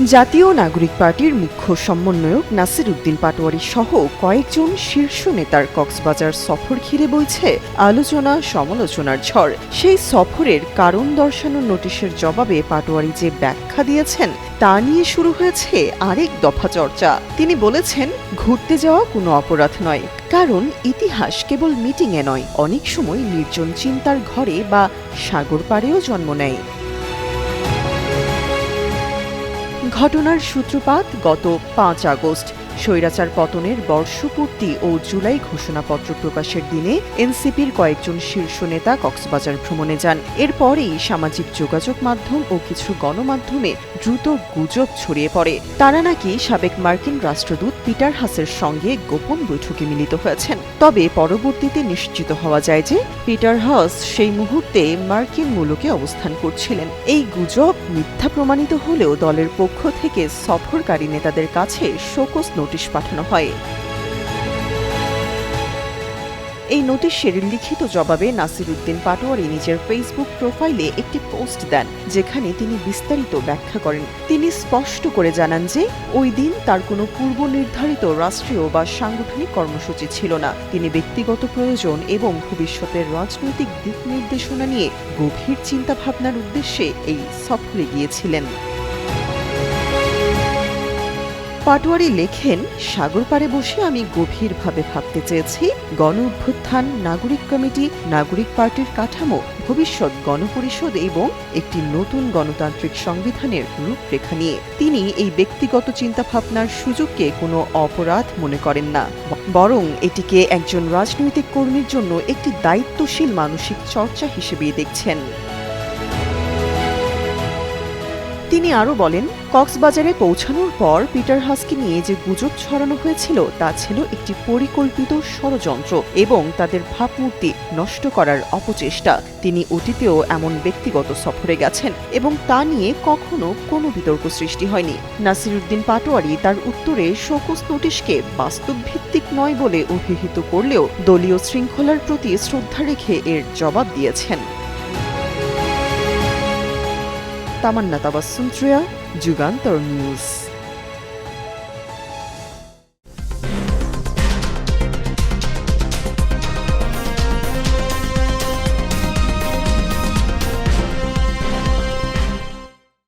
জাতীয় নাগরিক পার্টির মুখ্য সমন্বয়ক নাসির উদ্দিন পাটোয়ারী সহ কয়েকজন শীর্ষ নেতার কক্সবাজার সফর ঘিরে বইছে আলোচনা সমালোচনার ঝড়। সেই সফরের কারণ দর্শানোর নোটিশের জবাবে পাটোয়ারী যে ব্যাখ্যা দিয়েছেন তা নিয়ে শুরু হয়েছে আরেক দফা চর্চা। তিনি বলেছেন, ঘুরতে যাওয়া কোনো অপরাধ নয়, কারণ ইতিহাস কেবল মিটিংয়ে নয়, অনেক সময় নির্জন চিন্তার ঘরে বা সাগর পাড়েও জন্ম নেয়। ঘটনার সূত্রপাত গত ৫ আগস্ট। স্বৈরাচার পতনের বর্ষপূর্তি ও জুলাই ঘোষণাপত্র প্রকাশের দিনে এনসিপির কয়েকজন শীর্ষ নেতা কক্সবাজার ভ্রমণে যান। এরপরেই সামাজিক যোগাযোগ মাধ্যম ও কিছু গণমাধ্যমে দ্রুত গুজব ছড়িয়ে পড়ে তারা নাকি সাবেক মার্কিন রাষ্ট্রদূত পিটার হাসের সঙ্গে গোপন বৈঠকে মিলিত হয়েছেন। তবে পরবর্তীতে নিশ্চিত হওয়া যায় যে পিটার হাস সেই মুহূর্তে মার্কিন মুলুকে অবস্থান করছিলেন। এই গুজব মিথ্যা প্রমাণিত হলেও দলের পক্ষ থেকে সফরকারী নেতাদের কাছে শোকজ নোটিশ পাঠানো হয়। এই নোটিশের লিখিত জবাবে নাসির উদ্দিন পাটোয়ারী নিজের ফেসবুক প্রোফাইলে একটি পোস্ট দেন, যেখানে তিনি বিস্তারিত ব্যাখ্যা করেন। তিনি স্পষ্ট করে জানান যে ওই দিন তার কোনো পূর্ব নির্ধারিত রাষ্ট্রীয় বা সাংগঠনিক কর্মসূচি ছিল না। তিনি ব্যক্তিগত প্রয়োজন এবং ভবিষ্যতের রাজনৈতিক দিক নির্দেশনা নিয়ে গভীর চিন্তাভাবনার উদ্দেশ্যে এই সফরে গিয়েছিলেন। পাটোয়ারী লেখেন, সাগর পাড়ে বসে আমি গভীরভাবে ভাবতে চেয়েছি গণ অভ্যুত্থান, নাগরিক কমিটি, নাগরিক পার্টির কাঠামো, ভবিষ্যৎ গণপরিষদ এবং একটি নতুন গণতান্ত্রিক সংবিধানের রূপরেখা নিয়ে। তিনি এই ব্যক্তিগত চিন্তাভাবনার সুযোগকে কোনো অপরাধ মনে করেন না, বরং এটিকে একজন রাজনৈতিক কর্মীর জন্য একটি দায়িত্বশীল মানসিক চর্চা হিসেবে দেখছেন। তিনি আরও বলেন, কক্সবাজারে পৌঁছানোর পর পিটার হাসকে নিয়ে যে গুজব ছড়ানো হয়েছিল তা ছিল একটি পরিকল্পিত ষড়যন্ত্র এবং তাদের ভাবমূর্তি নষ্ট করার অপচেষ্টা। তিনি অতীতেও এমন ব্যক্তিগত সফরে গেছেন এবং তা নিয়ে কখনো কোনো বিতর্ক সৃষ্টি হয়নি। নাসির উদ্দিন পাটোয়ারী তার উত্তরে শোকজ নোটিশকে বাস্তবভিত্তিক নয় বলে অভিহিত করলেও দলীয় শৃঙ্খলার প্রতি শ্রদ্ধা রেখে এর জবাব দিয়েছেন। তামান্না তাবাসসুম, যুগান্তর নিউজ।